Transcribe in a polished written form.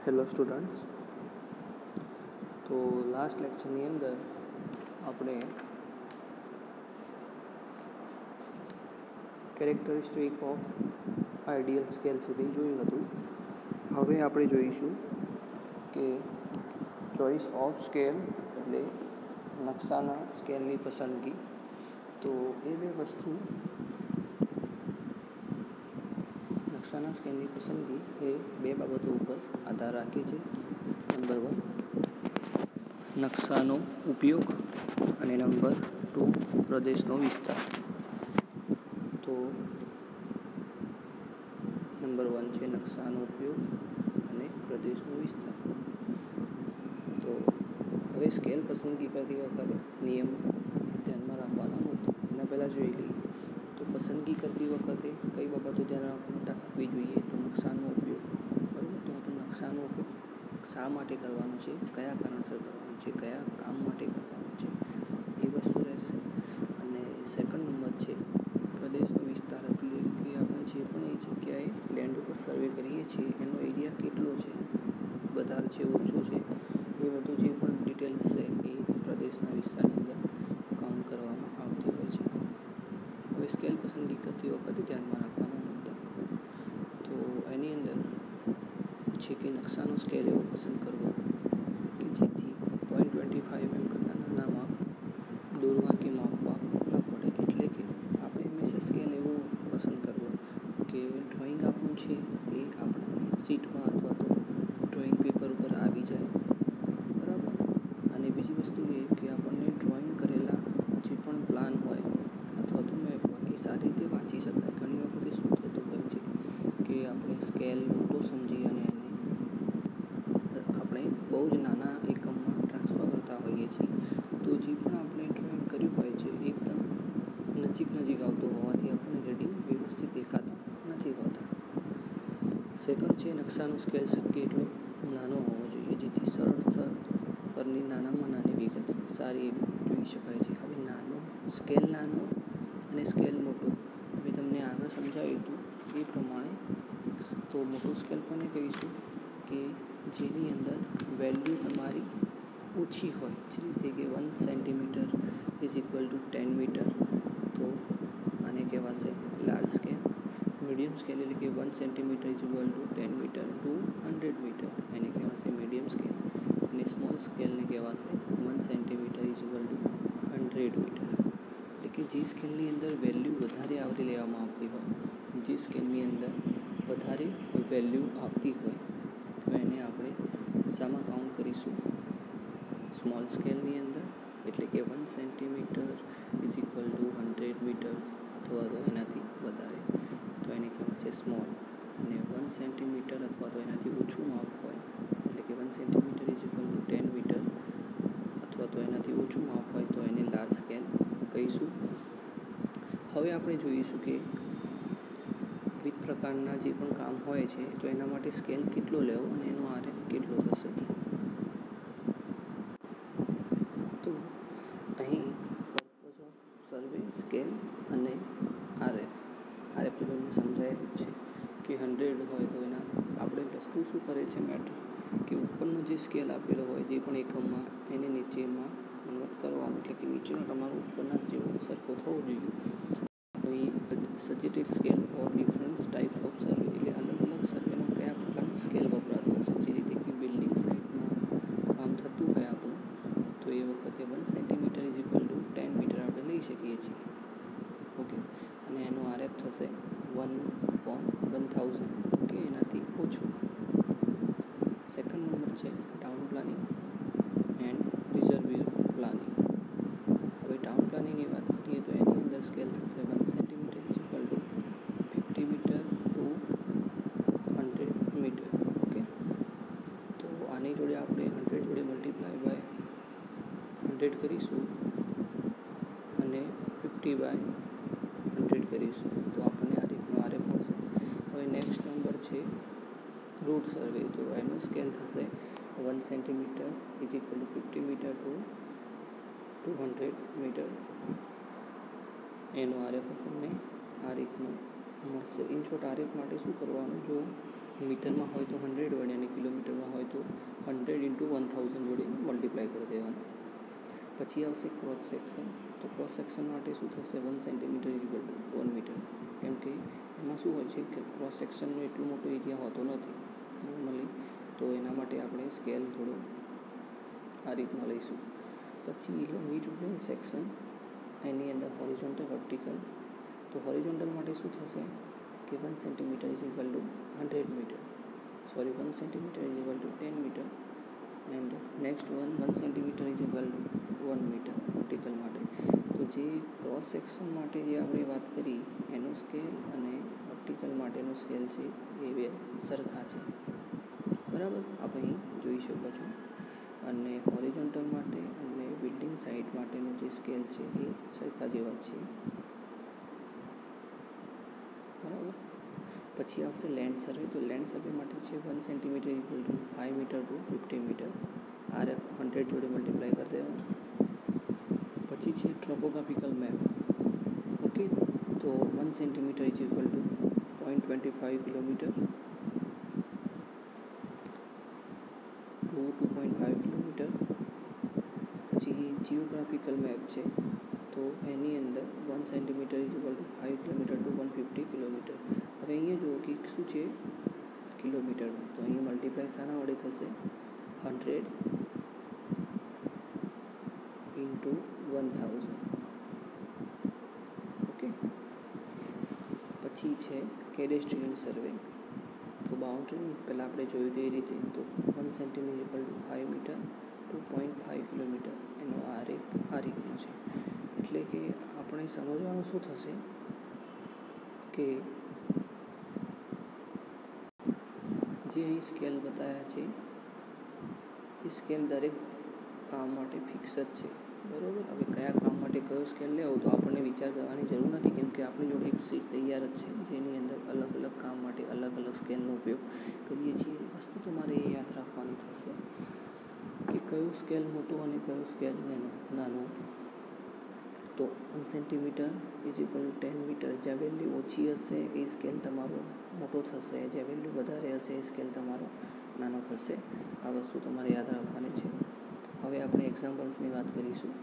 Hello students, તો last લેક્ચરની અંદર આપણે કેરેક્ટરિસ્ટિક ઓફ આઈડિયલ સ્કેલ સુધી જોયું હતું. હવે આપણે જોઈશું કે ચોઇસ ઓફ સ્કેલ એટલે નકશાના સ્કેલની પસંદગી. તો એ બે વસ્તુ નકશાના સ્કેલની પસંદગી એ બે બાબતો ઉપર આધાર રાખે છે. નંબર 1 નકશાનો ઉપયોગ અને નંબર 2 પ્રદેશનો વિસ્તાર. તો નંબર 1 છે નકશાનો ઉપયોગ અને પ્રદેશનો વિસ્તાર. તો હવે સ્કેલ પસંદગી કરતી વખતે નિયમ ધ્યાનમાં રાખવાના નહોતા, એના પહેલાં જોઈ લઈએ. તો પસંદગી કરતી વખતે કઈ બાબતો ધ્યાન રાખવી જોઈએ? તો નકશાનો ઉપયોગ. બરાબર, તો આપણે નકશાનો ઉપયોગ શા માટે કરવાનો છે, કયા કારણસર કરવાનો છે, કયા કામ માટે કરવાનો છે, એ વસ્તુ રહેશે. અને સેકન્ડ નંબર છે પ્રદેશનો વિસ્તાર, એટલે કે આપણે જે પણ એ જગ્યાએ લેન્ડ ઉપર સર્વે કરીએ છીએ એનો એરિયા કેટલો છે, વધારે છે, ઓછો છે, એ બધું જે પણ ડિટેલ હશે એ પ્રદેશના વિસ્તારની અંદર કાઉન્ટ કરવામાં આવતી હોય છે. હવે સ્કેલ પસંદગી કરતી વખતે ધ્યાનમાં રાખવાના મુદ્દા. તો એની અંદર છે કે નકશાનો સ્કેલ એવો પસંદ કરવો કે જેથી 0.25 કરતાં નાના માપ દોરવા કે માપવા ન પડે. એટલે કે આપણે હંમેશા સ્કેલ એવો પસંદ કરવો કે ડ્રોઈંગ આપણું છે એ આપણા શીટમાં અથવા તો ડ્રોઈંગ પેપર ઉપર આવી જાય. બરાબર. અને બીજી વસ્તુ એ કે આપણને ડ્રોઈંગ કરેલા જે પણ પ્લાન હોય અથવા તો મેપ હોય એ સારી રીતે વાંચી શકાય. ઘણી વખતે શું થતું હોય છે કે આપણે સ્કેલ મોટો સમજી અને એને આપણે બહુ જ નાના એકમમાં ટ્રાન્સફર કરતા હોઈએ છીએ. તો જે પણ આપણે ડ્રોઈંગ કર્યું હોય છે એકદમ નજીક આવતું હોવાથી આપણને રીડિંગ વ્યવસ્થિત દેખાતા નથી હોતા. સેકન્ડ છે નકશાનો સ્કેલ શક્ય એટલો નાનો હોવો જોઈએ જેથી સરળ સ્થળ પરની નાનામાં નાની વિગત સારી એવી જોઈ શકાય છે. હવે સ્કેલ નાનો અને સ્કેલ મોટો મેં તમને આગળ સમજાવ્યું હતું એ પ્રમાણે. તો મોટો સ્કેલ કોને કહીશું કે જેની અંદર વેલ્યુ તમારી ઓછી હોય, જે રીતે કે 1 સેન્ટીમીટર = 10 મીટર, તો આને કહેવાશે લાર્જ સ્કેલ. મીડિયમ સ્કેલ એટલે કે 1 સેન્ટીમીટર = 10 મીટર ટુ 100 મીટર, એને કહેવાશે મીડિયમ સ્કેલ. અને સ્મોલ સ્કેલને કહેવાશે 1 સેન્ટીમીટર = 100 મીટર. એટલે કે જે સ્કેલની અંદર વેલ્યુ વધારે આવરી લેવામાં આવતી હોય, જે સ્કેલની અંદર વધારે વેલ્યુ આવતી હોય તો એને આપણે શામાં કાઉન્ટ કરીશું? સ્મોલ સ્કેલની અંદર. એટલે કે 1 સેન્ટીમીટર = 100 મીટર્સ અથવા તો એનાથી વધારે, તો એને કહેવાશે સ્મોલ. અને 1 સેન્ટીમીટર અથવા તો એનાથી ઓછું માપ હોય, એટલે કે 1 સેન્ટીમીટર = 10 મીટર અથવા તો એનાથી ઓછું માપ હોય તો એને લાર્જ સ્કેલ કહીશું. હવે આપણે જોઈશું કે વિવિધ પ્રકારના જે પણ કામ હોય છે તો એના માટે સ્કેલ કેટલો લેવો અને એનો RF કેટલો થશે. તો અહીં પર્પઝ ઓફ સર્વે, સ્કેલ અને RF તો તમને સમજાયેલું જ છે કે 100 હોય તો એના આપણે વસ્તુ શું કરે છે મેટર કે ઉપરનો જે સ્કેલ આપેલો હોય જે પણ એકમમાં એને નીચેમાં કન્વર્ટ કરવાનું. એટલે કે નીચેનો તમારો ઉપરના જેવો સરખો થવો જોઈએ. અહીં suggested scale or different types of survey, એટલે અલગ સર્વેમાં કયા પ્રકારનો સ્કેલ વપરાતો હશે. જે રીતે કે બિલ્ડિંગ સાઇટમાં કામ થતું હોય આપણું, તો એ વખતે 1 સેન્ટીમીટર = 10 મીટર આપણે લઈ શકીએ છીએ. ઓકે. અને એનો RF થશે 1/1000, કે એનાથી ઓછું. સેકન્ડ નંબર છે town planning and reservoir planning. હવે ટાઉન પ્લાનિંગની વાત કરીએ તો એની અંદર સ્કેલ થશે 1 centimetre = 50 metre to 100 metre. Okay. તો આની જોડે આપણે 100 જોડે × 100 કરીશું અને 50/100 કરીશું તો આપણને આ રીતનો RF મળશે. હવે નેક્સ્ટ નંબર છે રૂટ સર્વે. તો એનો સ્કેલ થશે 1 સેન્ટીમીટર = 50 મીટર ટુ 200 મીટર. એનો RF આપણને આ રીતનો મળશે. ઇન શોર્ટ RF માટે શું કરવાનું? જો મીટરમાં હોય તો 100 વડે અને કિલોમીટરમાં હોય 1000 જોડે મલ્ટીપ્લાય કરી દેવાના. પછી આવશે ક્રોસ સેક્શન. તો ક્રોસ સેક્શન માટે શું થશે? 1 સેન્ટીમીટર ઇક્વલ ટુ 1 મીટર. કેમ કે એમાં શું હોય છે કે ક્રોસ સેક્શનનો એટલો મોટો એરિયા હોતો નથી નોર્મલી, તો એના માટે આપણે સ્કેલ થોડો આ રીતના લઈશું. પછી લોંગિટ્યુડનલ સેક્શન, એની અંદર હોરિઝોન્ટલ, વર્ટિકલ. તો હોરિઝોન્ટલ માટે શું થશે કે 1 centimetre is equal to 100 metre, 1 centimetre is equal to 10 metre, and next 1 centimetre is equal to 1 metre vertical માટે. તો જે ક્રોસ સેક્શન માટે જે આપણે વાત કરી એનો સ્કેલ અને વર્ટિકલ માટેનો સ્કેલ છે એ બે સરખા છે, બરાબર, આપણે અહીં જોઈ શકો છો. અને હોરિઝોન્ટલ માટે અને બિલ્ડિંગ સાઇટ માટેનો જે સ્કેલ છે એ સરખા જેવા છે, બરાબર. પછી આવશે લેન્ડ સર્વે. તો લેન્ડ સર્વે માટે છે 1 centimetre equal to 5 metre to 50 metre. RF 100 જોડે મલ્ટીપ્લાય કરી દેવાનું. પછી છે ટ્રોપોગ્રાફિકલ મેપ. ઓકે, તો 1 centimetre is equal to 0.25 kilometre to 2.5 kilometre. પછી જીઓગ્રાફિકલ મેપ છે, તો એની અંદર 1 centimetre is equal to 5 kilometre to 150 kilometre. હવે અહીંયા જુઓ કે શું છે કિલોમીટરમાં, તો અહીંયા મલ્ટીપ્લાય શાના વડે થશે? 100 ઇન્ટુ 1000. ઓકે. પછી છે કેડેસ્ટ્રીયલ સર્વે. તો બાઉન્ડ્રી પહેલાં આપણે જોયું તે રીતે, તો 1 centimetre equal to 5 metre 2.5 kilometre, એનો આ રીતનો છે. એટલે કે આપણે સમજવાનું શું થશે કે જે અહીં સ્કેલ બતાવ્યા છે એ સ્કેલ દરેક કામ માટે ફિક્સ જ છે, બરાબર. હવે કયા કામ માટે કયો સ્કેલ લેવો તો આપણને વિચાર કરવાની જરૂર નથી, કેમ કે આપણી જોડે એક શીટ તૈયાર જ છે જેની અંદર અલગ અલગ કામ માટે અલગ અલગ સ્કેલનો ઉપયોગ કરીએ છીએ. વસ્તુ તમારે એ યાદ રાખવાની થશે કે કયો સ્કેલ મોટો અને કયો સ્કેલ નાનો. તો 1 centimetre is equal to 10 metre. જ્યાં વેલ્યુ ઓછી હશે એ સ્કેલ તમારો મોટો થશે, જ્યાં વેલ્યુ વધારે હશે એ સ્કેલ તમારો નાનો થશે. આ વસ્તુ તમારે યાદ રાખવાની છે. હવે આપણે એક્ઝામ્પલ્સની વાત કરીશું.